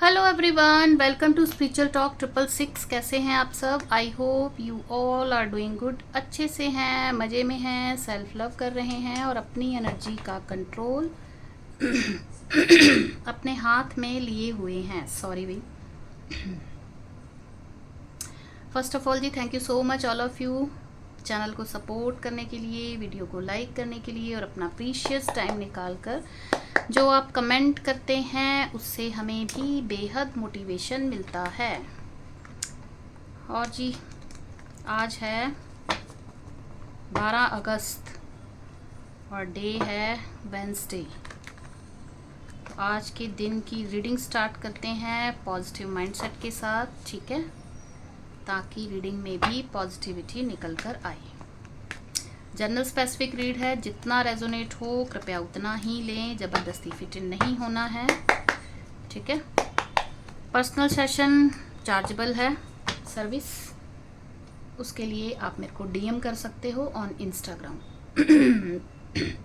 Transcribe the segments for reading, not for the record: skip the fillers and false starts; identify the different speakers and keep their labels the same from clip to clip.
Speaker 1: Hello everyone, welcome to spiritual talk 666। कैसे हैं आप सब? I hope you all are doing good. अच्छे से हैं, मज़े में हैं, सेल्फ लव कर रहे हैं और अपनी एनर्जी का कंट्रोल अपने हाथ में लिए हुए हैं। सॉरी भाई। फर्स्ट ऑफ ऑल जी, thank you so much all of you channel को सपोर्ट करने के लिए, वीडियो को लाइक करने के लिए और अपना प्रीशियस टाइम निकाल कर जो आप कमेंट करते हैं उससे हमें भी बेहद मोटिवेशन मिलता है। और जी, आज है 12 अगस्त और डे है वेंसडे। आज के दिन की रीडिंग स्टार्ट करते हैं पॉजिटिव माइंडसेट के साथ, ठीक है, ताकि रीडिंग में भी पॉजिटिविटी निकल कर आए। जनरल स्पेसिफिक रीड है, जितना रेजोनेट हो कृपया उतना ही लें, ज़बरदस्ती फिट इन नहीं होना है, ठीक है। पर्सनल सेशन चार्जेबल है सर्विस, उसके लिए आप मेरे को डीएम कर सकते हो ऑन इंस्टाग्राम।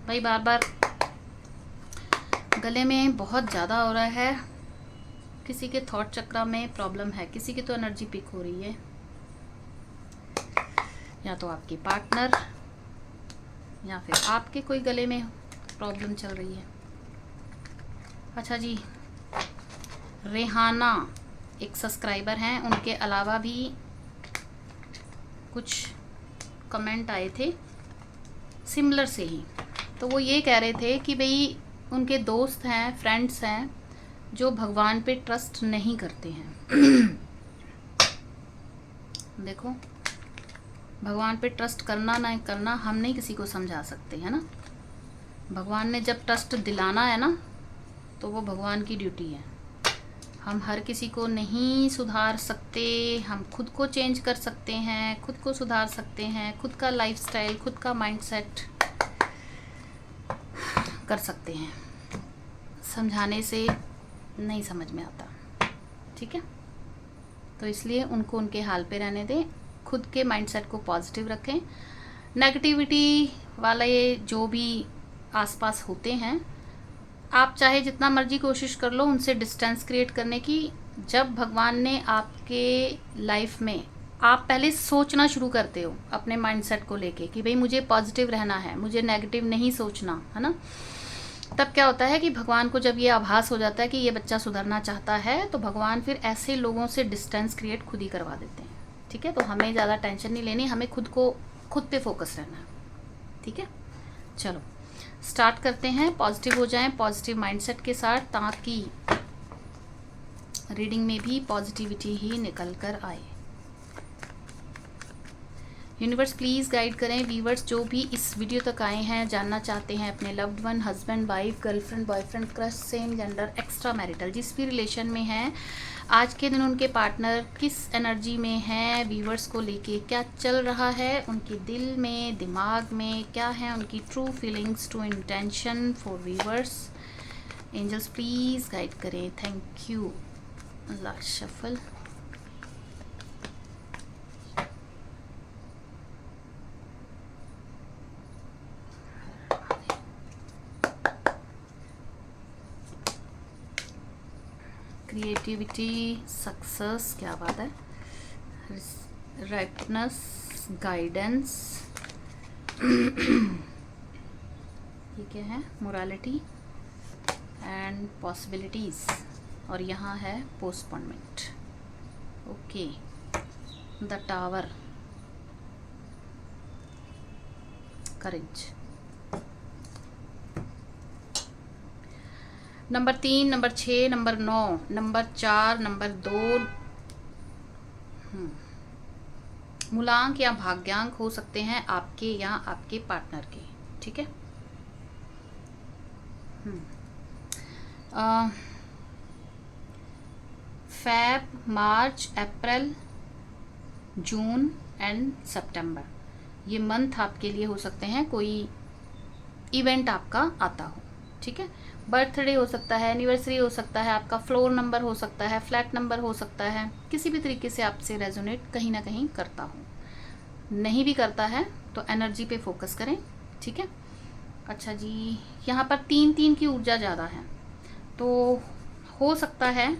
Speaker 1: भाई बार बार गले में बहुत ज़्यादा हो रहा है, किसी के थॉट चक्र में प्रॉब्लम है, किसी की तो एनर्जी पिक हो रही है, या तो आपके पार्टनर या फिर आपके कोई गले में प्रॉब्लम चल रही है। अच्छा जी, रेहाना एक सब्सक्राइबर हैं, उनके अलावा भी कुछ कमेंट आए थे सिमिलर से ही। तो वो ये कह रहे थे कि भाई उनके दोस्त हैं, फ्रेंड्स हैं जो भगवान पे ट्रस्ट नहीं करते हैं। देखो, भगवान पे ट्रस्ट करना ना करना हम नहीं किसी को समझा सकते, है ना। भगवान ने जब ट्रस्ट दिलाना है ना, तो वो भगवान की ड्यूटी है। हम हर किसी को नहीं सुधार सकते, हम खुद को चेंज कर सकते हैं, खुद को सुधार सकते हैं, खुद का लाइफस्टाइल, खुद का माइंडसेट कर सकते हैं। समझाने से नहीं समझ में आता, ठीक है। तो इसलिए उनको उनके हाल पे रहने दें, खुद के माइंडसेट को पॉजिटिव रखें। नेगेटिविटी वाले जो भी आसपास होते हैं, आप चाहे जितना मर्जी कोशिश कर लो उनसे डिस्टेंस क्रिएट करने की। जब भगवान ने आपके लाइफ में, आप पहले सोचना शुरू करते हो अपने माइंडसेट को लेके कि भाई मुझे पॉजिटिव रहना है, मुझे नेगेटिव नहीं सोचना, है ना, तब क्या होता है कि भगवान को जब ये आभास हो जाता है कि ये बच्चा सुधरना चाहता है, तो भगवान फिर ऐसे लोगों से डिस्टेंस क्रिएट खुद ही करवा देते हैं, ठीक है। तो हमें ज़्यादा टेंशन नहीं लेनी, हमें खुद पे फोकस रहना है, ठीक है। चलो स्टार्ट करते हैं। पॉजिटिव हो जाएं, पॉजिटिव माइंडसेट के साथ, ताकि रीडिंग में भी पॉजिटिविटी ही निकल कर आए। यूनिवर्स प्लीज़ गाइड करें व्यूवर्स जो भी इस वीडियो तक आए हैं, जानना चाहते हैं अपने loved one, husband, wife, girlfriend, boyfriend, crush, same gender, extra marital, जिस भी रिलेशन में हैं, आज के दिन उनके पार्टनर किस एनर्जी में है, व्यूवर्स को लेके क्या चल रहा है, उनके दिल में, दिमाग में क्या है, उनकी true feelings, true intention for viewers. Angels please guide करें, thank you. Last shuffle. Creativity, success, क्या बात है, राइटनेस, गाइडेंस, ये क्या है, मोरालिटी एंड पॉसिबिलिटीज़, और यहाँ है postponement. Okay, the tower, courage. Number 3, number 6, number 9, number 4, number 2 मूलांक या भाग्यांक हो सकते हैं आपके या आपके पार्टनर के, ठीक है। Feb, March, April, June and सितंबर, ये मंथ आपके लिए हो सकते हैं, कोई इवेंट आपका आता हो, ठीक है। बर्थडे हो सकता है, एनिवर्सरी हो सकता है, आपका फ्लोर नंबर हो सकता है, फ्लैट नंबर हो सकता है, किसी भी तरीके से आपसे रेजोनेट कहीं ना कहीं करता हो। नहीं भी करता है तो एनर्जी पे फोकस करें, ठीक है। अच्छा जी, यहाँ पर 3 3 की ऊर्जा ज़्यादा है, तो हो सकता है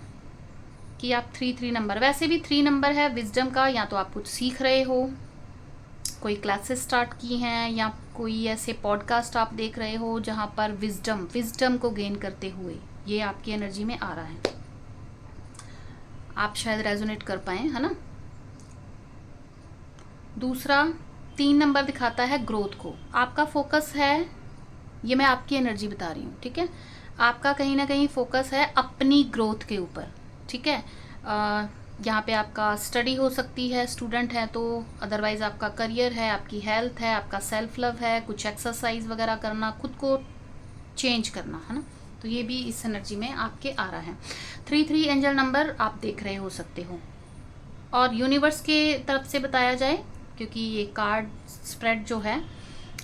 Speaker 1: कि आप 3 नंबर, वैसे भी 3 नंबर है विजडम का, या तो आप कुछ सीख रहे हो, कोई क्लासेस स्टार्ट की हैं, या कोई ऐसे पॉडकास्ट आप देख रहे हो जहाँ पर विजडम को गेन करते हुए ये आपकी एनर्जी में आ रहा है। आप शायद रेजोनेट कर पाए, है ना। दूसरा 3 नंबर दिखाता है ग्रोथ को। आपका फोकस है, ये मैं आपकी एनर्जी बता रही हूँ, ठीक है। आपका कहीं ना कहीं फोकस है अपनी ग्रोथ के ऊपर, ठीक है। यहाँ पे आपका स्टडी हो सकती है, स्टूडेंट है तो, अदरवाइज आपका करियर है, आपकी हेल्थ है, आपका सेल्फ लव है, कुछ एक्सरसाइज वगैरह करना, खुद को चेंज करना, है ना। तो ये भी इस एनर्जी में आपके आ रहा है। 3 एंजल नंबर आप देख रहे हो सकते हो। और यूनिवर्स के तरफ से बताया जाए, क्योंकि ये कार्ड स्प्रेड जो है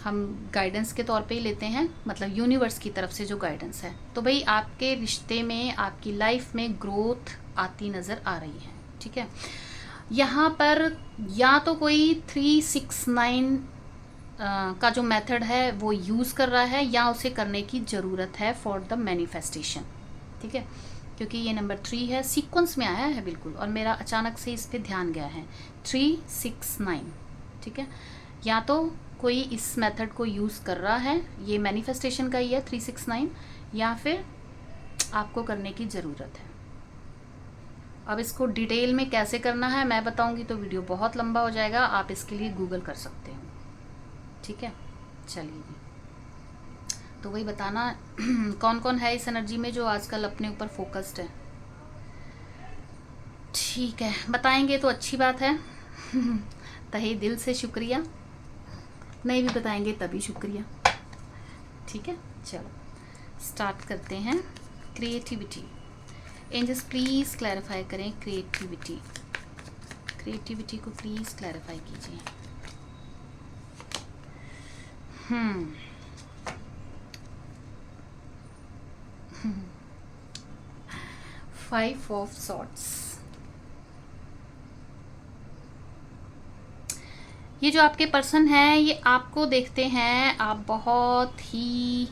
Speaker 1: हम गाइडेंस के तौर पे ही लेते हैं, मतलब यूनिवर्स की तरफ से जो गाइडेंस है, तो भाई आपके रिश्ते में, आपकी लाइफ में ग्रोथ आती नज़र आ रही है, ठीक है। यहाँ पर या तो कोई 369 का जो मेथड है वो यूज़ कर रहा है, या उसे करने की ज़रूरत है फॉर द मैनिफेस्टेशन, ठीक है। क्योंकि ये नंबर 3 है, सीक्वेंस में आया है बिल्कुल, और मेरा अचानक से इस पर ध्यान गया है 369, ठीक है। या तो कोई इस मेथड को यूज़ कर रहा है, ये मैनिफेस्टेशन का ही है 369, या फिर आपको करने की ज़रूरत है। अब इसको डिटेल में कैसे करना है मैं बताऊंगी तो वीडियो बहुत लंबा हो जाएगा, आप इसके लिए गूगल कर सकते हो, ठीक है। चलिए, तो वही बताना कौन कौन है इस एनर्जी में जो आजकल अपने ऊपर फोकस्ड है। ठीक है, बताएंगे तो अच्छी बात है तहे दिल से शुक्रिया, नहीं भी बताएंगे तभी शुक्रिया, ठीक है। चलो स्टार्ट करते हैं। क्रिएटिविटी, एंजल्स प्लीज़ क्लैरिफाई करें क्रिएटिविटी, क्रिएटिविटी को प्लीज़ क्लैरिफाई कीजिए। 5 ऑफ सॉर्ट्स, ये जो आपके पर्सन है ये आपको देखते हैं, आप बहुत ही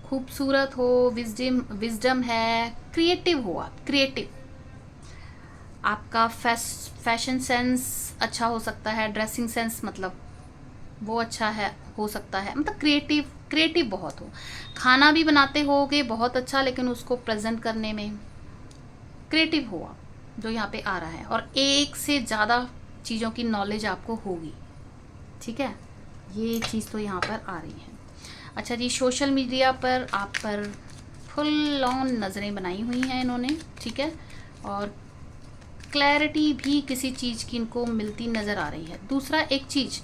Speaker 1: खूबसूरत हो, विजडम है, क्रिएटिव हो, आप क्रिएटिव, आपका फैशन सेंस अच्छा हो सकता है, ड्रेसिंग सेंस मतलब वो अच्छा है, हो सकता है, मतलब क्रिएटिव बहुत हो, खाना भी बनाते होगे बहुत अच्छा, लेकिन उसको प्रेजेंट करने में क्रिएटिव हो आप, जो यहाँ पे आ रहा है। और एक से ज़्यादा चीज़ों की नॉलेज आपको होगी, ठीक है, ये चीज़ तो यहाँ पर आ रही है। अच्छा जी, सोशल मीडिया पर आप पर फुल ऑन नज़रें बनाई हुई हैं इन्होंने, ठीक है, और क्लैरिटी भी किसी चीज़ की इनको मिलती नज़र आ रही है। दूसरा एक चीज़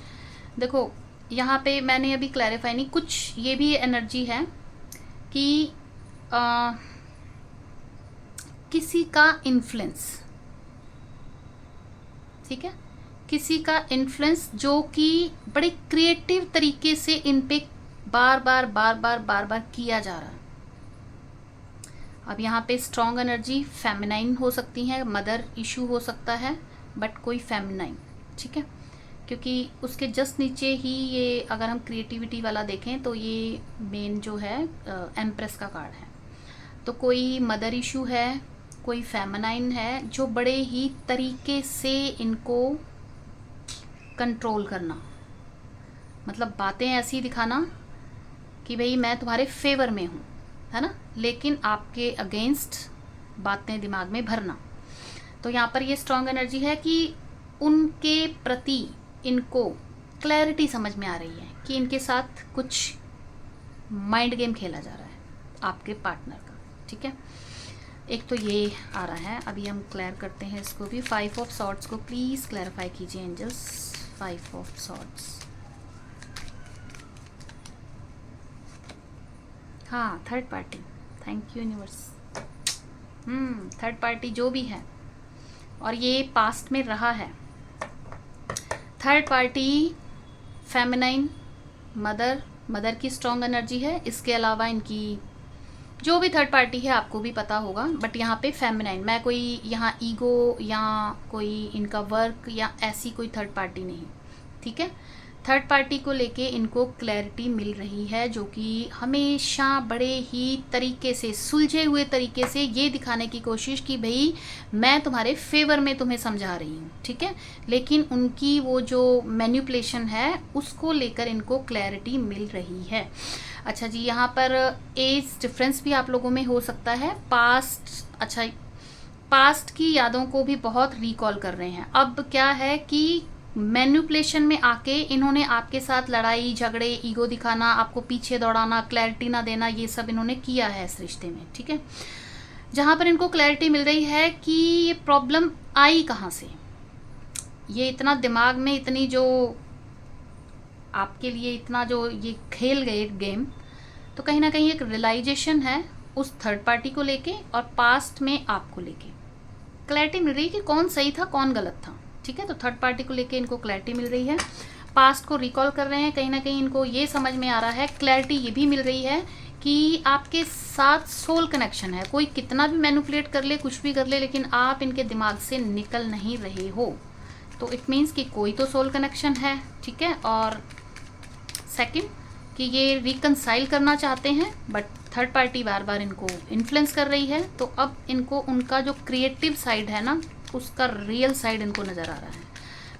Speaker 1: देखो, यहाँ पे मैंने अभी क्लैरिफाई नहीं, कुछ ये भी एनर्जी है कि किसी का इन्फ्लुएंस, ठीक है, किसी का इन्फ्लुएंस जो कि बड़े क्रिएटिव तरीके से इन पे बार बार किया जा रहा है। अब यहाँ पे स्ट्रॉन्ग एनर्जी फेमिनाइन हो सकती है, मदर इशू हो सकता है, बट कोई फेमिनाइन, ठीक है, क्योंकि उसके जस्ट नीचे ही ये अगर हम क्रिएटिविटी वाला देखें तो ये मेन जो है एम्प्रेस का कार्ड है, तो कोई मदर इशू है, कोई फेमिनाइन है, जो बड़े ही तरीके से इनको कंट्रोल करना, मतलब बातें ऐसी दिखाना कि भाई मैं तुम्हारे फेवर में हूँ, है ना, लेकिन आपके अगेंस्ट बातें दिमाग में भरना। तो यहाँ पर ये स्ट्रॉन्ग एनर्जी है कि उनके प्रति इनको क्लैरिटी समझ में आ रही है कि इनके साथ कुछ माइंड गेम खेला जा रहा है आपके पार्टनर का, ठीक है। एक तो ये आ रहा है, अभी हम क्लियर करते हैं इसको भी। 5 ऑफ सॉर्ड्स को प्लीज़ क्लैरिफाई कीजिए एंजल्स। 5 ऑफ सॉर्ड्स, हाँ, third party, thank you universe. Third party जो भी है, और ये पास्ट में रहा है, थर्ड पार्टी फेमिनाइन, मदर की स्ट्रॉन्ग एनर्जी है। इसके अलावा इनकी जो भी थर्ड पार्टी है आपको भी पता होगा, बट यहाँ पे फेमिनाइन, मैं कोई यहाँ ईगो या कोई इनका वर्क या ऐसी कोई थर्ड पार्टी नहीं, ठीक है। थर्ड पार्टी को लेके इनको क्लैरिटी मिल रही है, जो कि हमेशा बड़े ही तरीके से, सुलझे हुए तरीके से ये दिखाने की कोशिश कि भाई मैं तुम्हारे फेवर में तुम्हें समझा रही हूँ, ठीक है। लेकिन उनकी वो जो मैनिपुलेशन है उसको लेकर इनको क्लैरिटी मिल रही है। अच्छा जी, यहाँ पर एज डिफरेंस भी आप लोगों में हो सकता है। पास्ट की यादों को भी बहुत रिकॉल कर रहे हैं। अब क्या है कि मैनिपुलेशन में आके इन्होंने आपके साथ लड़ाई झगड़े, ईगो दिखाना, आपको पीछे दौड़ाना, क्लैरिटी ना देना, ये सब इन्होंने किया है इस रिश्ते में, ठीक है। जहाँ पर इनको क्लैरिटी मिल रही है कि ये प्रॉब्लम आई कहाँ से, ये इतना दिमाग में इतनी जो आपके लिए इतना जो ये खेल गए गेम, तो कहीं ना कहीं एक रियलाइजेशन है उस थर्ड पार्टी को लेके और पास्ट में आपको लेके क्लैरिटी मिल रही है कि कौन सही था कौन गलत था, ठीक है। तो थर्ड पार्टी को लेके इनको क्लैरिटी मिल रही है, पास्ट को रिकॉल कर रहे हैं। कहीं ना कहीं इनको ये समझ में आ रहा है, क्लैरिटी ये भी मिल रही है कि आपके साथ सोल कनेक्शन है। कोई कितना भी मैनिपुलेट कर ले, कुछ भी कर ले, लेकिन आप इनके दिमाग से निकल नहीं रहे हो, तो इट मीन्स कि कोई तो सोल कनेक्शन है, ठीक है। और सेकंड कि ये रिकंसाइल करना चाहते हैं, बट थर्ड पार्टी बार बार इनको इन्फ्लुएंस कर रही है। तो अब इनको उनका जो क्रिएटिव साइड है ना, उसका रियल साइड इनको नज़र आ रहा है।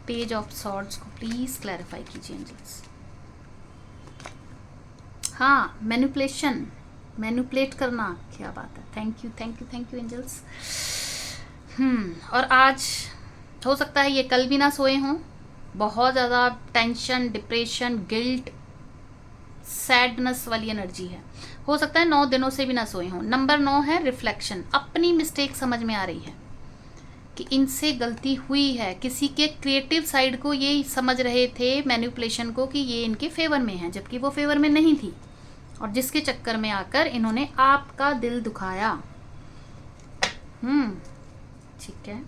Speaker 1: पेज ऑफ सॉर्ड्स को प्लीज़ क्लैरिफाई कीजिए एंजल्स। हाँ, मैनिपुलेट करना, क्या बात है। Thank you angels. और आज हो सकता है ये कल भी ना सोए हों, बहुत ज़्यादा टेंशन, डिप्रेशन, गिल्ट, सैडनेस वाली एनर्जी है। हो सकता है 9 दिनों से भी ना सोए हों। नंबर 9 है रिफ्लेक्शन, अपनी मिस्टेक समझ में आ रही है कि इनसे गलती हुई है। किसी के क्रिएटिव साइड को ये समझ रहे थे मैनिपुलेशन को कि ये इनके फेवर में है, जबकि वो फेवर में नहीं थी, और जिसके चक्कर में आकर इन्होंने आपका दिल दुखाया। ठीक है।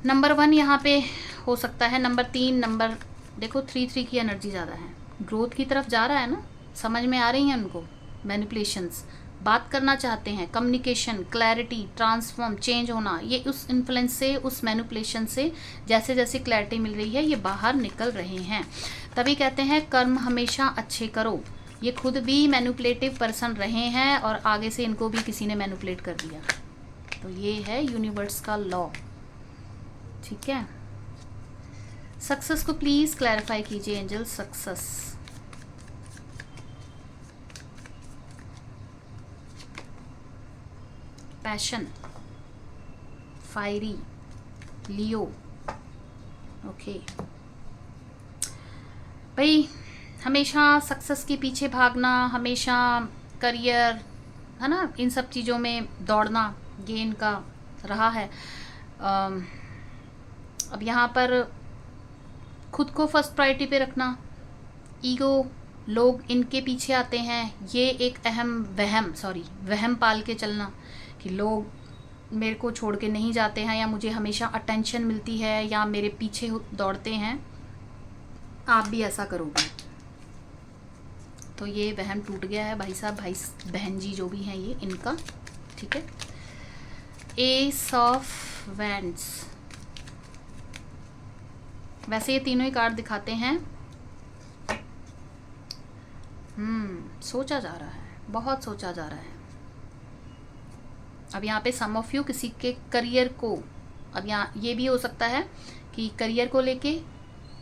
Speaker 1: नंबर 1 यहाँ पे हो सकता है। नंबर 3, नंबर देखो 3 की एनर्जी ज़्यादा है, ग्रोथ की तरफ जा रहा है ना, समझ में आ रही हैं उनको मैनिपुलेशंस, बात करना चाहते हैं, कम्युनिकेशन, क्लैरिटी, ट्रांसफॉर्म, चेंज होना, ये उस इन्फ्लुएंस से, उस मैनिपुलेशन से जैसे जैसे क्लैरिटी मिल रही है ये बाहर निकल रहे हैं। तभी कहते हैं कर्म हमेशा अच्छे करो। ये खुद भी मैनिपुलेटिव पर्सन रहे हैं और आगे से इनको भी किसी ने मैनिपुलेट कर दिया। तो ये है यूनिवर्स का लॉ, ठीक है। सक्सेस को प्लीज क्लैरिफाई कीजिए एंजल। सक्सेस, पैशन, फायरी, लियो, ओके भाई। हमेशा सक्सेस के पीछे भागना, हमेशा करियर, है ना, इन सब चीज़ों में दौड़ना, ये इनका रहा है। अब यहाँ पर खुद को फर्स्ट प्रायोरिटी पे रखना, ईगो, लोग इनके पीछे आते हैं, ये एक अहम वहम पाल के चलना कि लोग मेरे को छोड़ के नहीं जाते हैं, या मुझे हमेशा अटेंशन मिलती है, या मेरे पीछे दौड़ते हैं। आप भी ऐसा करोगे तो ये वहम टूट गया है भाई साहब, भाई बहन जी जो भी हैं ये इनका, ठीक है। एस ऑफ वैंड्स, वैसे ये तीनों ही कार्ड दिखाते हैं सोचा जा रहा है, बहुत सोचा जा रहा है। अब यहाँ पे सम ऑफ यू किसी के करियर को, अब यहाँ ये भी हो सकता है कि करियर को लेके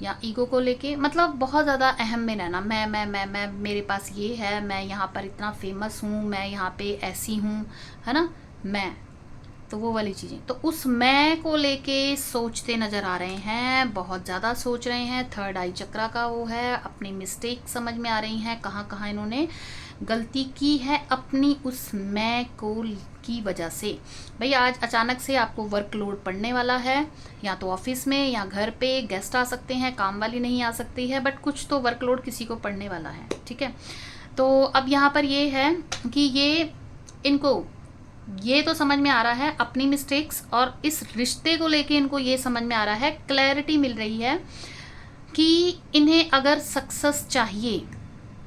Speaker 1: या ईगो को लेके, मतलब बहुत ज़्यादा अहम में रहना, मैं मेरे पास ये है, मैं यहाँ पर इतना फेमस हूँ, मैं यहाँ पे ऐसी हूँ, है ना, मैं, तो वो वाली चीज़ें, तो उस मैं को लेके सोचते नज़र आ रहे हैं, बहुत ज़्यादा सोच रहे हैं। थर्ड आई चक्रा का वो है, अपनी मिस्टेक समझ में आ रही हैं, कहाँ कहाँ इन्होंने गलती की है अपनी उस मैं को की वजह से। भाई आज अचानक से आपको वर्कलोड पड़ने वाला है, या तो ऑफिस में या घर पे गेस्ट आ सकते हैं, काम वाली नहीं आ सकती है, बट कुछ तो वर्कलोड किसी को पड़ने वाला है, ठीक है। तो अब यहाँ पर ये है कि ये इनको ये तो समझ में आ रहा है अपनी मिस्टेक्स, और इस रिश्ते को लेके इनको ये समझ में आ रहा है, क्लैरिटी मिल रही है कि इन्हें अगर सक्सेस चाहिए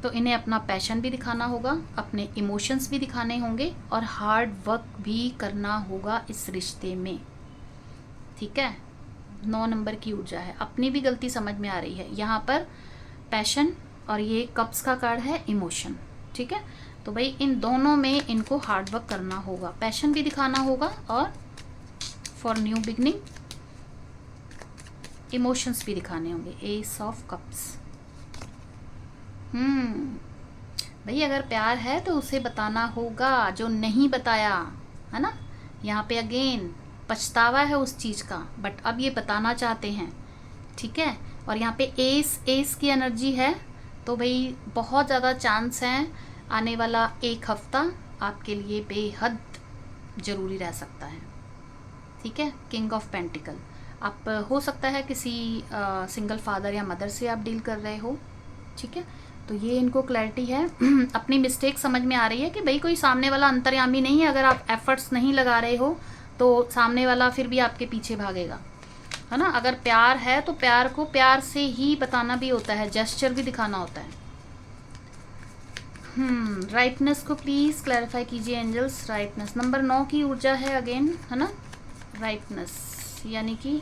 Speaker 1: तो इन्हें अपना पैशन भी दिखाना होगा, अपने इमोशंस भी दिखाने होंगे, और हार्ड वर्क भी करना होगा इस रिश्ते में, ठीक है। 9 नंबर की ऊर्जा है, अपनी भी गलती समझ में आ रही है। यहाँ पर पैशन और ये कप्स का कार्ड है इमोशन, ठीक है। तो भाई इन दोनों में इनको हार्ड वर्क करना होगा, पैशन भी दिखाना होगा और फॉर न्यू बिगनिंग इमोशंस भी दिखाने होंगे। S of cups. भाई अगर प्यार है तो उसे बताना होगा, जो नहीं बताया है ना। यहाँ पे अगेन पछतावा है उस चीज़ का, बट अब ये बताना चाहते हैं, ठीक है। और यहाँ पे एस की एनर्जी है, तो भाई बहुत ज़्यादा चांस हैं आने वाला एक हफ्ता आपके लिए बेहद ज़रूरी रह सकता है, ठीक है। किंग ऑफ पेंटिकल, आप हो सकता है किसी सिंगल फादर या मदर से आप डील कर रहे हो, ठीक है। तो ये इनको क्लैरिटी है अपनी मिस्टेक समझ में आ रही है कि भाई कोई सामने वाला अंतर्यामी नहीं है। अगर आप एफर्ट्स नहीं लगा रहे हो तो सामने वाला फिर भी आपके पीछे भागेगा, है ना। अगर प्यार है तो प्यार को प्यार से ही बताना भी होता है, जेस्चर भी दिखाना होता है। राइटनेस को प्लीज़ क्लैरिफाई कीजिए एंजल्स। राइटनेस नंबर 9 की ऊर्जा है अगेन, है ना। राइटनेस यानी कि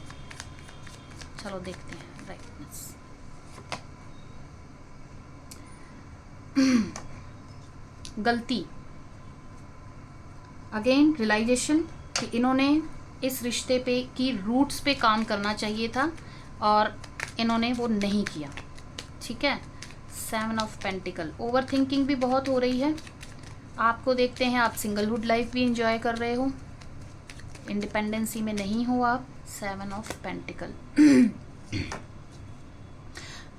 Speaker 1: चलो देखते हैं राइटनेस। गलती, अगेन रियलाइजेशन कि इन्होंने इस रिश्ते पे की रूट्स पे काम करना चाहिए था और इन्होंने वो नहीं किया, ठीक है। 7 ऑफ पेंटिकल, ओवर थिंकिंग भी बहुत हो रही है। आपको देखते हैं आप सिंगलहुड लाइफ भी इंजॉय कर रहे हो, इंडिपेंडेंसी में नहीं हो आप। 7 ऑफ पेंटिकल,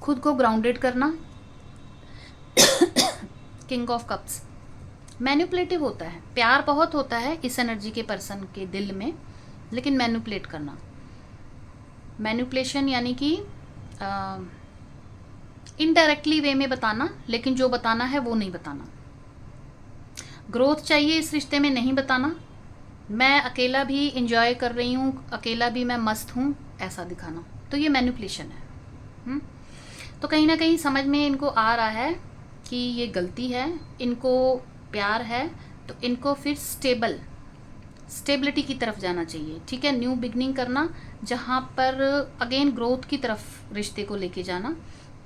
Speaker 1: खुद को ग्राउंडेड करना। किंग ऑफ कप्स, मैनिपुलेटिव होता है, प्यार बहुत होता है इस एनर्जी के पर्सन के दिल में, लेकिन मैनिपुलेट करना। मैनिपुलेशन यानी कि इनडायरेक्टली वे में बताना, लेकिन जो बताना है वो नहीं बताना। ग्रोथ चाहिए इस रिश्ते में, नहीं बताना। मैं अकेला भी इंजॉय कर रही हूँ, अकेला भी मैं मस्त हूँ, ऐसा दिखाना, तो ये मैनिपुलेशन है। तो कहीं ना कहीं समझ में इनको आ रहा है कि ये गलती है, इनको प्यार है, तो इनको फिर स्टेबिलिटी की तरफ जाना चाहिए, ठीक है। न्यू बिगनिंग करना, जहाँ पर अगेन ग्रोथ की तरफ रिश्ते को लेके जाना,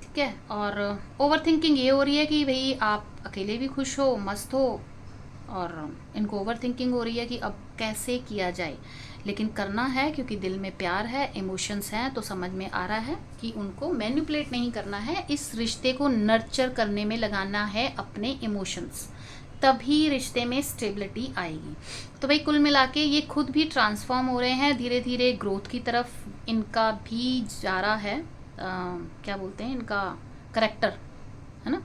Speaker 1: ठीक है। और ओवर थिंकिंग ये हो रही है कि भाई आप अकेले भी खुश हो, मस्त हो, और इनको ओवर थिंकिंग हो रही है कि अब कैसे किया जाए, लेकिन करना है क्योंकि दिल में प्यार है, इमोशंस हैं। तो समझ में आ रहा है कि उनको मैनिपुलेट नहीं करना है, इस रिश्ते को नर्चर करने में लगाना है अपने इमोशंस, तभी रिश्ते में स्टेबिलिटी आएगी। तो भाई कुल मिला के ये खुद भी ट्रांसफॉर्म हो रहे हैं धीरे धीरे, ग्रोथ की तरफ इनका भी जा रहा है। क्या बोलते हैं इनका करेक्टर, है ना।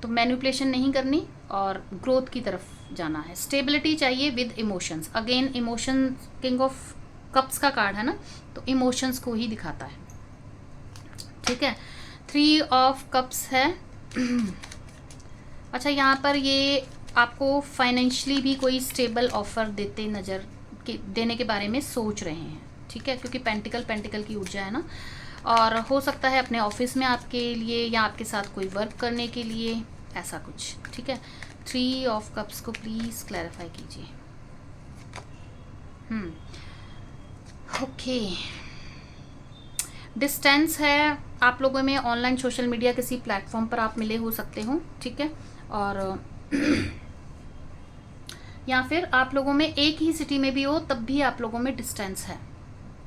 Speaker 1: तो मैनिपुलेशन नहीं करनी और ग्रोथ की तरफ जाना है, स्टेबिलिटी चाहिए with emotions. Again emotion, king of cups का कार्ड है ना, तो इमोशंस को ही दिखाता है, ठीक है। 3 ऑफ कप्स है। अच्छा, यहाँ पर ये आपको फाइनेंशियली भी कोई स्टेबल ऑफर देने के बारे में सोच रहे हैं, ठीक है, क्योंकि पेंटिकल की ऊर्जा है ना। और हो सकता है अपने ऑफिस में आपके लिए या आपके साथ कोई वर्क करने के लिए, ऐसा कुछ, ठीक है। 3 ऑफ कप्स को प्लीज़ क्लैरिफाई कीजिए। ओके, डिस्टेंस है आप लोगों में, ऑनलाइन सोशल मीडिया किसी प्लेटफॉर्म पर आप मिले हो सकते हो, ठीक है। और या फिर आप लोगों में एक ही सिटी में भी हो तब भी आप लोगों में डिस्टेंस है,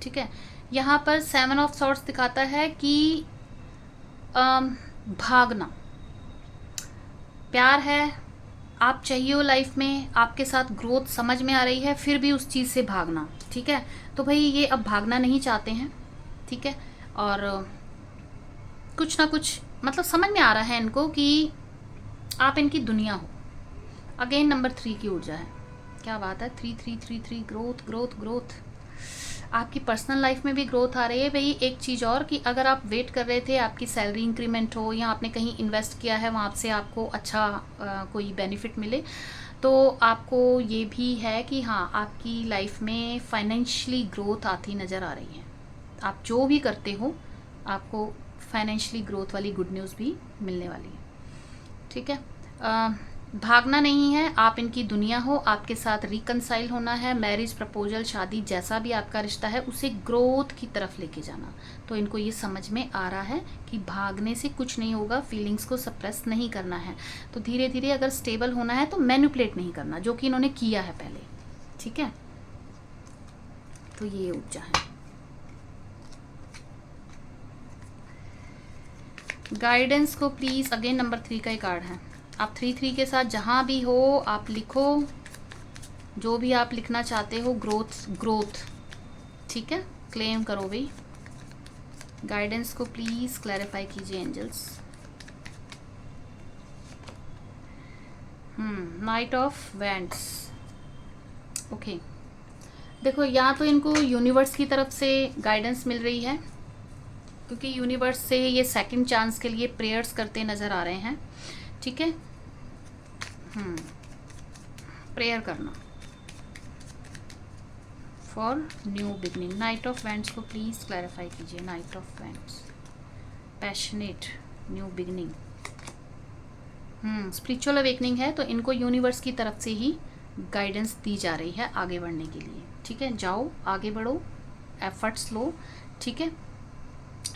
Speaker 1: ठीक है। यहाँ पर 7 ऑफ सॉर्ड्स दिखाता है कि भागना, प्यार है, आप चाहिए हो लाइफ में, आपके साथ ग्रोथ समझ में आ रही है, फिर भी उस चीज़ से भागना, ठीक है। तो भाई ये अब भागना नहीं चाहते हैं, ठीक है। और कुछ ना कुछ मतलब समझ में आ रहा है इनको कि आप इनकी दुनिया हो। अगेन नंबर 3 की ऊर्जा है, क्या बात है। 3 ग्रोथ ग्रोथ ग्रोथ, आपकी पर्सनल लाइफ में भी ग्रोथ आ रही है। भाई एक चीज़ और कि अगर आप वेट कर रहे थे आपकी सैलरी इंक्रीमेंट हो या आपने कहीं इन्वेस्ट किया है वहाँ से आपको अच्छा कोई बेनिफिट मिले, तो आपको ये भी है कि हाँ आपकी लाइफ में फाइनेंशियली ग्रोथ आती नज़र आ रही है। आप जो भी करते हो आपको फाइनेंशियली ग्रोथ वाली गुड न्यूज़ भी मिलने वाली है, ठीक है। भागना नहीं है, आप इनकी दुनिया हो, आपके साथ रिकनसाइल होना है, मैरिज, प्रपोजल, शादी, जैसा भी आपका रिश्ता है उसे ग्रोथ की तरफ लेके जाना। तो इनको ये समझ में आ रहा है कि भागने से कुछ नहीं होगा, फीलिंग्स को सप्रेस नहीं करना है। तो धीरे धीरे अगर स्टेबल होना है तो मैनिपुलेट नहीं करना, जो कि इन्होंने किया है पहले। ठीक है, तो ये ऊर्जा है। गाइडेंस को प्लीज, अगेन नंबर 3 का ही कार्ड है। आप 3 के साथ जहाँ भी हो आप लिखो, जो भी आप लिखना चाहते हो, ग्रोथ। ठीक है, क्लेम करो भाई। गाइडेंस को प्लीज क्लैरिफाई कीजिए angels. Knight of wands. Okay, देखो या तो इनको यूनिवर्स की तरफ से गाइडेंस मिल रही है, क्योंकि यूनिवर्स से ये सेकंड चांस के लिए प्रेयर्स करते नज़र आ रहे हैं। ठीक है, प्रेयर करना for new beginning. Night of wands को प्लीज़ क्लैरिफाई कीजिए। Night of wands, passionate, new beginning, spiritual awakening है, तो इनको यूनिवर्स की तरफ से ही गाइडेंस दी जा रही है आगे बढ़ने के लिए। ठीक है, जाओ आगे बढ़ो, एफर्ट्स लो। ठीक है,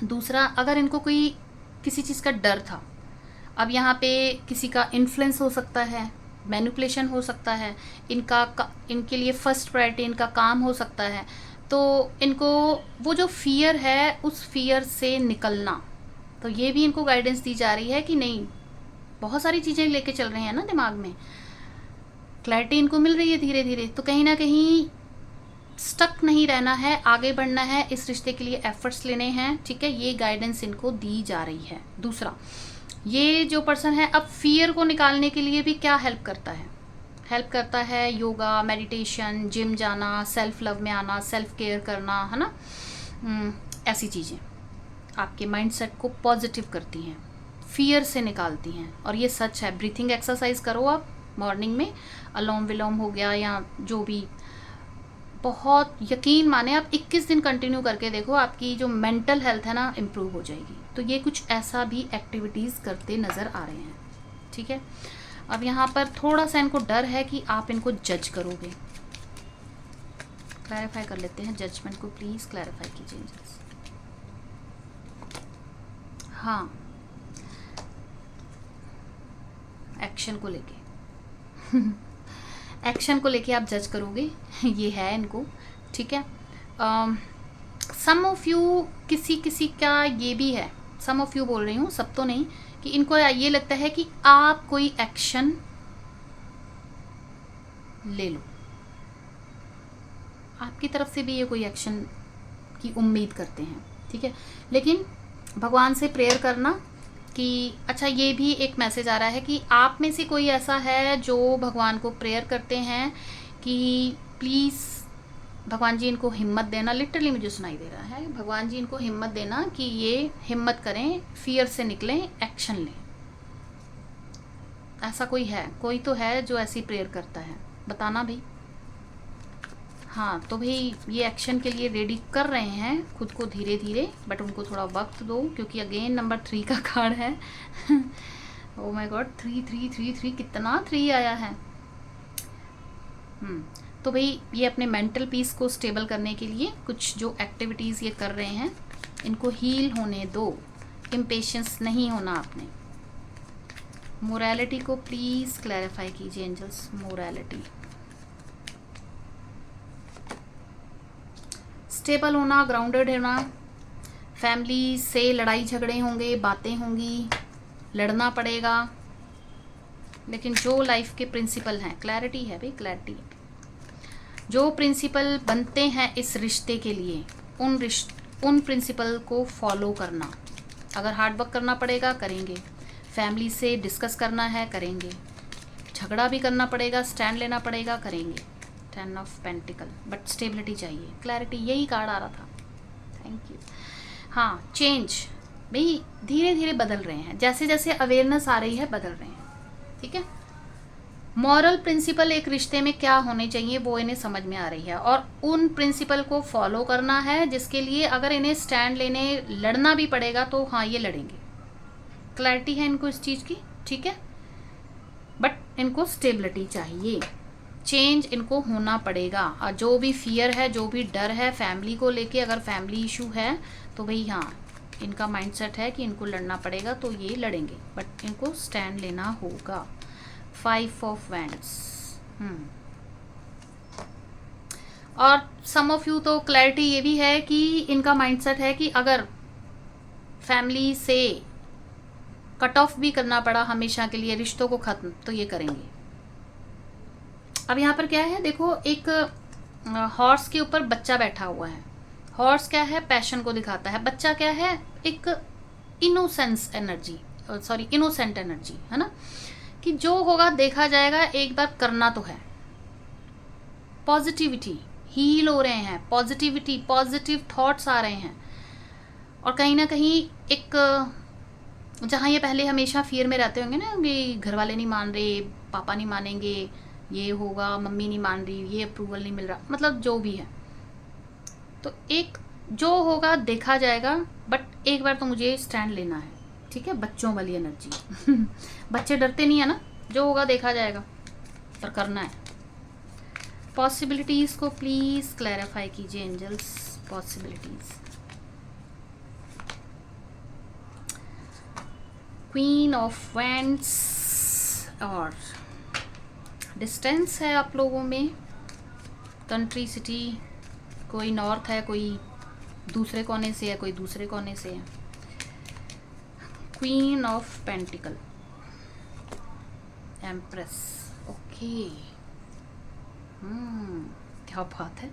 Speaker 1: दूसरा, अगर इनको कोई किसी चीज़ का डर था, अब यहाँ पे किसी का इन्फ्लुएंस हो सकता है, मैनिपुलेशन हो सकता है, इनके लिए फर्स्ट प्रायोरिटी इनका काम हो सकता है। तो इनको वो जो फियर है उस फियर से निकलना, तो ये भी इनको गाइडेंस दी जा रही है कि नहीं, बहुत सारी चीज़ें लेके चल रहे हैं ना दिमाग में, क्लैरिटी इनको मिल रही है धीरे धीरे। तो कहीं ना कहीं स्टक नहीं रहना है, आगे बढ़ना है, इस रिश्ते के लिए एफर्ट्स लेने हैं। ठीक है, ये गाइडेंस इनको दी जा रही है। दूसरा, ये जो पर्सन है अब फियर को निकालने के लिए भी क्या हेल्प करता है? हेल्प करता है योगा, मेडिटेशन, जिम जाना, सेल्फ लव में आना, सेल्फ केयर करना, है ना। ऐसी चीज़ें आपके माइंडसेट को पॉजिटिव करती हैं, फियर से निकालती हैं, और ये सच है। ब्रीथिंग एक्सरसाइज करो आप मॉर्निंग में, अलोम विलोम हो गया या जो भी, बहुत यकीन माने आप 21 दिन कंटिन्यू करके देखो, आपकी जो मेंटल हेल्थ है ना इम्प्रूव हो जाएगी। तो ये कुछ ऐसा भी एक्टिविटीज़ करते नज़र आ रहे हैं। ठीक है, अब यहाँ पर थोड़ा सा इनको डर है कि आप इनको जज करोगे। क्लैरिफाई कर लेते हैं, जजमेंट को प्लीज़ क्लैरिफाई कीजिए एंजल्स। हाँ, एक्शन को लेके एक्शन को लेके आप जज करोगे, ये है इनको। ठीक है, सम ऑफ यू, किसी का ये भी है, सम ऑफ यू बोल रही हूँ, सब तो नहीं, कि इनको ये लगता है कि आप कोई एक्शन ले लो, आपकी तरफ से भी ये कोई एक्शन की उम्मीद करते हैं। ठीक है, लेकिन भगवान से प्रेयर करना कि अच्छा, ये भी एक मैसेज आ रहा है कि आप में से कोई ऐसा है जो भगवान को प्रेयर करते हैं कि प्लीज़ भगवान जी इनको हिम्मत देना। लिटरली मुझे सुनाई दे रहा है, भगवान जी इनको हिम्मत देना कि ये हिम्मत करें, फियर से निकलें, एक्शन लें। ऐसा कोई है, कोई तो है जो ऐसी प्रेयर करता है, बताना भाई। हाँ, तो भाई ये एक्शन के लिए रेडी कर रहे हैं खुद को धीरे धीरे, बट उनको थोड़ा वक्त दो, क्योंकि अगेन नंबर 3 का कार्ड है। ओह माय गॉड, 3 कितना 3 आया है। तो भाई ये अपने मेंटल पीस को स्टेबल करने के लिए कुछ जो एक्टिविटीज़ ये कर रहे हैं, इनको हील होने दो, इम्पेशेंस नहीं होना आपने। मोरालिटी को प्लीज़ क्लैरिफाई कीजिए एंजल्स। मोरालिटी, स्टेबल होना, ग्राउंडेड होना। फैमिली से लड़ाई झगड़े होंगे, बातें होंगी, लड़ना पड़ेगा, लेकिन जो लाइफ के प्रिंसिपल हैं, क्लैरिटी है भाई, क्लैरिटी, जो प्रिंसिपल बनते हैं इस रिश्ते के लिए, उन प्रिंसिपल को फॉलो करना। अगर हार्ड वर्क करना पड़ेगा करेंगे, फैमिली से डिस्कस करना है करेंगे, झगड़ा भी करना पड़ेगा, स्टैंड लेना पड़ेगा करेंगे। 10 ऑफ पेंटिकल, बट स्टेबिलिटी चाहिए, क्लैरिटी, यही कार्ड आ रहा था। Thank you. हाँ, चेंज भाई, धीरे धीरे बदल रहे हैं, जैसे जैसे अवेयरनेस आ रही है बदल रहे हैं। ठीक है, मॉरल प्रिंसिपल एक रिश्ते में क्या होने चाहिए वो इन्हें समझ में आ रही है, और उन प्रिंसिपल को फॉलो करना है, जिसके लिए अगर इन्हें स्टैंड लेने लड़ना भी पड़ेगा तो हाँ ये लड़ेंगे। क्लैरिटी है इनको इस चीज़ की। ठीक है, बट इनको स्टेबिलिटी चाहिए, चेंज इनको होना पड़ेगा। और जो भी फियर है, जो भी डर है फैमिली को लेके, अगर फैमिली इशू है तो भाई हाँ, इनका माइंडसेट है कि इनको लड़ना पड़ेगा, तो ये लड़ेंगे, बट इनको स्टैंड लेना होगा। 5 ऑफ वैंड्स। और सम ऑफ यू तो क्लैरिटी ये भी है कि इनका माइंडसेट है कि अगर फैमिली से कट ऑफ भी करना पड़ा हमेशा के लिए, रिश्तों को खत्म, तो ये करेंगे। अब यहाँ पर क्या है, देखो एक हॉर्स के ऊपर बच्चा बैठा हुआ है। हॉर्स क्या है, पैशन को दिखाता है। बच्चा क्या है, एक innocence energy, sorry innocent energy, है ना, कि जो होगा देखा जाएगा, एक बार करना तो है। पॉजिटिविटी, हील हो रहे हैं, पॉजिटिविटी, पॉजिटिव थॉट्स आ रहे हैं। और कहीं ना कहीं एक, जहाँ ये पहले हमेशा फियर में रहते होंगे ना, कि घर वाले नहीं मान रहे, पापा नहीं मानेंगे, ये होगा, मम्मी नहीं मान रही, ये अप्रूवल नहीं मिल रहा, मतलब जो भी है, तो एक जो होगा देखा जाएगा, बट एक बार तो मुझे स्टैंड लेना है, ठीक है। बच्चों वाली एनर्जी बच्चे डरते नहीं है ना, जो होगा देखा जाएगा, पर करना है। पॉसिबिलिटीज को प्लीज क्लैरिफाई कीजिए angels, possibilities. Queen of wands, और डिस्टेंस है आप लोगों में, कंट्री, सिटी, कोई नॉर्थ है, कोई दूसरे कोने से है, कोई दूसरे कोने से है। Queen of pentacle, empress, okay, क्या बात है।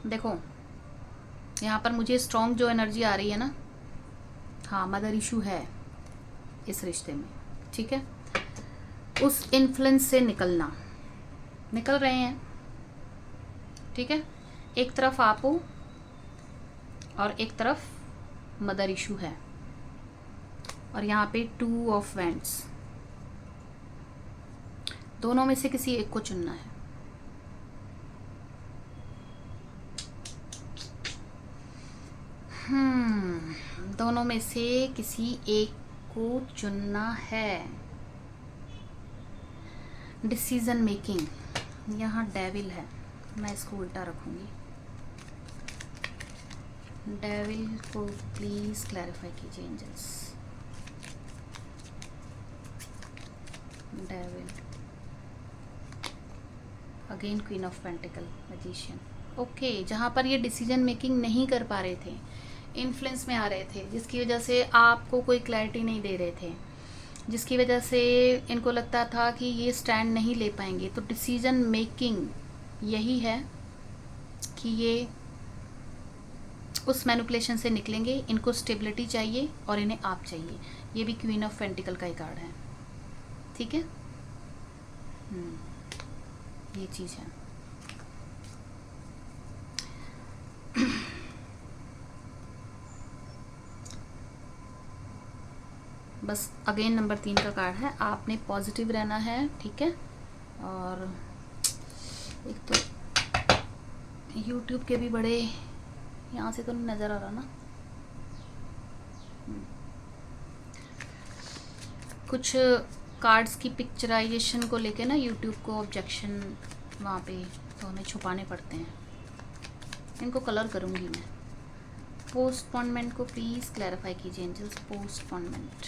Speaker 1: देखो यहाँ पर मुझे स्ट्रॉन्ग जो एनर्जी आ रही है ना, हाँ, मदर इशू है इस रिश्ते में, ठीक है। उस इन्फ्लुएंस से निकल रहे हैं, ठीक है। एक तरफ आप हो और एक तरफ मदर इशू है, और यहाँ पे 2 ऑफ वैंड्स, दोनों में से किसी एक को चुनना है। दोनों में से किसी एक को चुनना है। डिसीजन मेकिंग, यहाँ डेविल है, मैं इसको उल्टा रखूंगी। डेविल को प्लीज क्लैरिफाई कीजिए angels. Devil, again queen of pentacle, magician, okay. जहाँ पर ये डिसीजन मेकिंग नहीं कर पा रहे थे, इन्फ्लुएंस में आ रहे थे, जिसकी वजह से आपको कोई क्लैरिटी नहीं दे रहे थे, जिसकी वजह से इनको लगता था कि ये स्टैंड नहीं ले पाएंगे, तो डिसीजन मेकिंग यही है कि ये उस मैनिपुलेशन से निकलेंगे। इनको स्टेबिलिटी चाहिए और इन्हें आप चाहिए। ये भी क्वीन ऑफ पेंटिकल का ही कार्ड है, ठीक है। ये चीज़ है। बस अगेन नंबर 3 का कार्ड है, आपने पॉजिटिव रहना है, ठीक है। और एक तो YouTube के भी बड़े, यहाँ से तो नहीं नज़र आ रहा ना, कुछ कार्ड्स की पिक्चराइजेशन को लेके ना YouTube को ऑब्जेक्शन वहाँ पे, तो हमें छुपाने पड़ते हैं। इनको कलर करूँगी मैं। पोस्टपोनमेंट को प्लीज़ क्लैरिफाई कीजिए एंजल्स। पोस्टपोनमेंट,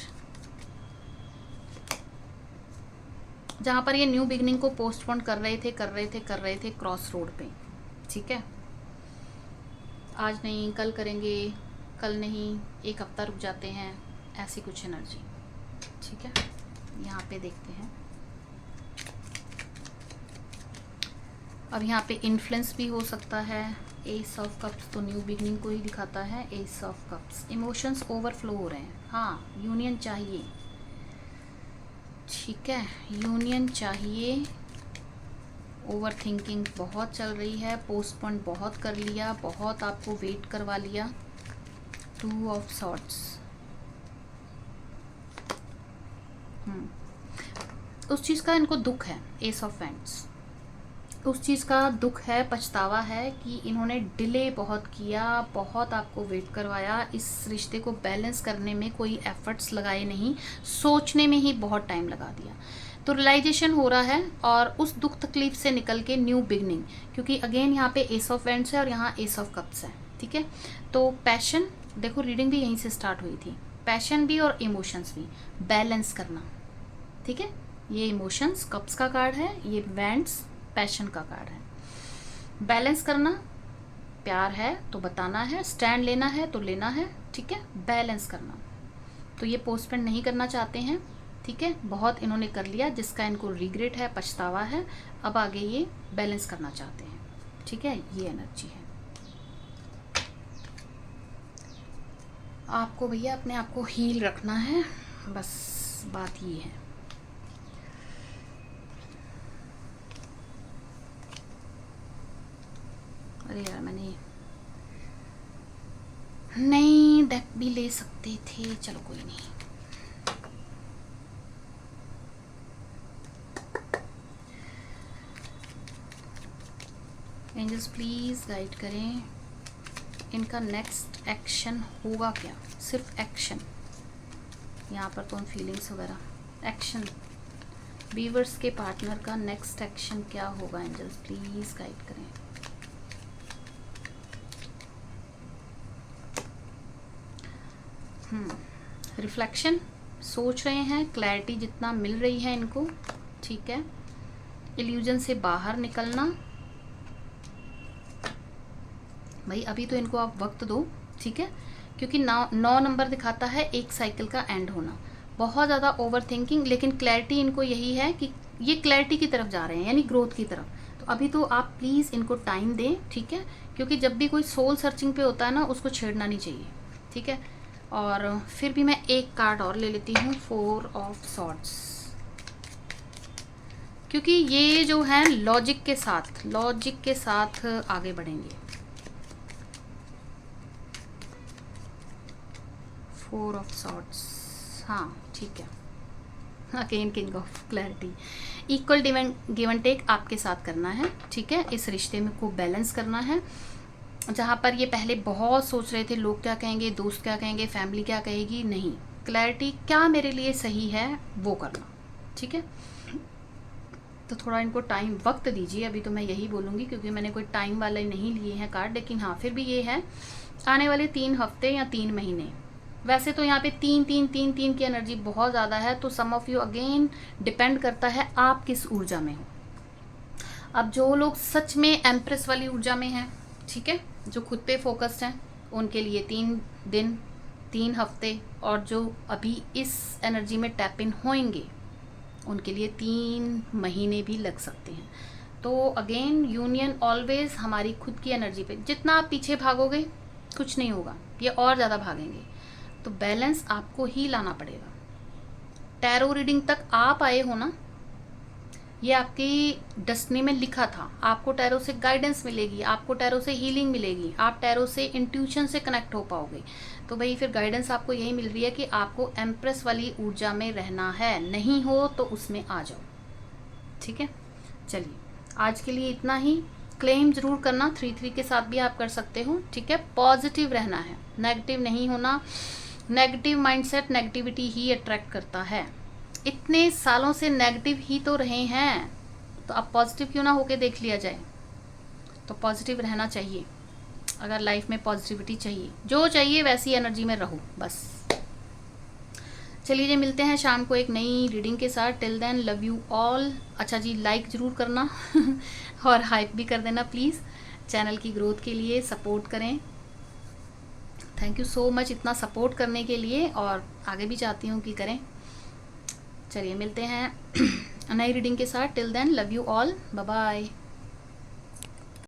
Speaker 1: जहाँ पर ये न्यू बिगनिंग को पोस्टपोन कर रहे थे क्रॉस रोड पे, ठीक है। आज नहीं, कल करेंगे, कल नहीं, एक हफ्ता रुक जाते हैं, ऐसी कुछ एनर्जी, ठीक है। यहाँ पे देखते हैं। अब यहाँ पे इन्फ्लुएंस भी हो सकता है। एस ऑफ कप्स तो न्यू बिगनिंग को ही दिखाता है। S of cups, emotions overflow हो रहे हैं, हाँ, यूनियन चाहिए, ठीक है, यूनियन चाहिए। ओवर थिंकिंग बहुत चल रही है, पोस्टपोन बहुत कर लिया, बहुत आपको वेट करवा लिया। 2 ऑफ सॉर्ड्स, उस चीज़ का इनको दुख है। एस ऑफ वैंड्स, उस चीज़ का दुख है, पछतावा है कि इन्होंने डिले बहुत किया, बहुत आपको वेट करवाया, इस रिश्ते को बैलेंस करने में कोई एफर्ट्स लगाए नहीं, सोचने में ही बहुत टाइम लगा दिया। तो रियलाइजेशन हो रहा है और उस दुख तकलीफ से निकल के न्यू बिगनिंग, क्योंकि अगेन यहाँ पे एस ऑफ वैंड्स है और यहाँ एस ऑफ कप्स है, ठीक है। तो पैशन, देखो रीडिंग भी यहीं से स्टार्ट हुई थी, पैशन भी और इमोशंस भी बैलेंस करना, ठीक है। ये इमोशंस कप्स का कार्ड है, ये वैंड्स पैशन का कार्ड है। बैलेंस करना, प्यार है तो बताना है, स्टैंड लेना है तो लेना है, ठीक है, बैलेंस करना। तो ये पोस्टपोन नहीं करना चाहते हैं, ठीक है, बहुत इन्होंने कर लिया जिसका इनको रिग्रेट है, पछतावा है, अब आगे ये बैलेंस करना चाहते हैं, ठीक है। ये एनर्जी है। आपको भैया अपने आप को हील रखना है, बस बात ये है। अरे यार मैंने नहीं डेक भी ले सकते थे, चलो कोई नहीं। एंजल्स प्लीज गाइड करें, इनका नेक्स्ट एक्शन होगा क्या? सिर्फ एक्शन, यहाँ पर तो फीलिंग्स वगैरह, एक्शन। वीवर्स के पार्टनर का नेक्स्ट एक्शन क्या होगा? एंजल्स प्लीज गाइड करें। रिफ्लेक्शन, सोच रहे हैं, क्लैरिटी जितना मिल रही है इनको, ठीक है। इल्यूजन से बाहर निकलना, भाई अभी तो इनको आप वक्त दो, ठीक है, क्योंकि 9 नंबर दिखाता है एक साइकिल का एंड होना। बहुत ज़्यादा ओवर थिंकिंग, लेकिन क्लैरिटी इनको यही है कि ये क्लैरिटी की तरफ जा रहे हैं, यानी ग्रोथ की तरफ। तो अभी तो आप प्लीज़ इनको टाइम दें, ठीक है, क्योंकि जब भी कोई सोल सर्चिंग पे होता है ना, उसको छेड़ना नहीं चाहिए, ठीक है। और फिर भी मैं एक कार्ड और ले लेती हूँ, 4 ऑफ सॉर्ड्स, क्योंकि ये जो है लॉजिक के साथ आगे बढ़ेंगे। 4 ऑफ सॉर्ड्स, हाँ ठीक है। Again king of clarity, equal give and take आपके साथ करना है, ठीक है। इस रिश्ते में को बैलेंस करना है। जहाँ पर ये पहले बहुत सोच रहे थे लोग क्या कहेंगे, दोस्त क्या कहेंगे, फैमिली क्या कहेगी, नहीं, क्लैरिटी क्या मेरे लिए सही है वो करना, ठीक है। तो थोड़ा इनको टाइम, वक्त दीजिए, अभी तो मैं यही बोलूँगी क्योंकि मैंने कोई टाइम वाले नहीं लिए हैं कार्ड, लेकिन हाँ फिर भी ये है आने वाले 3 हफ्ते या 3 महीने। वैसे तो यहाँ पे 3 की एनर्जी बहुत ज़्यादा है, तो सम ऑफ यू अगेन डिपेंड करता है आप किस ऊर्जा में हो। अब जो लोग सच में एम्प्रेस वाली ऊर्जा में हैं, ठीक है, जो खुद पे फोकस्ड हैं, उनके लिए 3 दिन 3 हफ्ते, और जो अभी इस एनर्जी में टैप इन होंगे उनके लिए 3 महीने भी लग सकते हैं। तो अगेन यूनियन ऑलवेज हमारी खुद की एनर्जी पे, जितना आप पीछे भागोगे कुछ नहीं होगा, ये और ज़्यादा भागेंगे। तो बैलेंस आपको ही लाना पड़ेगा। टैरो रीडिंग तक आप आए हो ना, ये आपकी डेस्टिनी में लिखा था, आपको टैरो से गाइडेंस मिलेगी, आपको टैरो से हीलिंग मिलेगी, आप टैरो से इंट्यूशन से कनेक्ट हो पाओगे। तो भाई फिर गाइडेंस आपको यही मिल रही है कि आपको एम्प्रेस वाली ऊर्जा में रहना है, नहीं हो तो उसमें आ जाओ, ठीक है। चलिए आज के लिए इतना ही। क्लेम जरूर करना, 3 के साथ भी आप कर सकते हो, ठीक है। पॉजिटिव रहना है, नेगेटिव नहीं होना। नेगेटिव माइंडसेट नेगेटिविटी ही अट्रैक्ट करता है। इतने सालों से नेगेटिव ही तो रहे हैं, तो अब पॉजिटिव क्यों ना होके देख लिया जाए। तो पॉजिटिव रहना चाहिए, अगर लाइफ में पॉजिटिविटी चाहिए, जो चाहिए वैसी एनर्जी में रहो बस। चलिए जी, मिलते हैं शाम को एक नई रीडिंग के साथ। Till then love you all. अच्छा जी, लाइक ज़रूर करना और हाइप भी कर देना प्लीज़, चैनल की ग्रोथ के लिए सपोर्ट करें। थैंक यू सो मच इतना सपोर्ट करने के लिए, और आगे भी चाहती हूँ कि करें। चलिए मिलते हैं नई रीडिंग के साथ। Till then love you all, bye bye.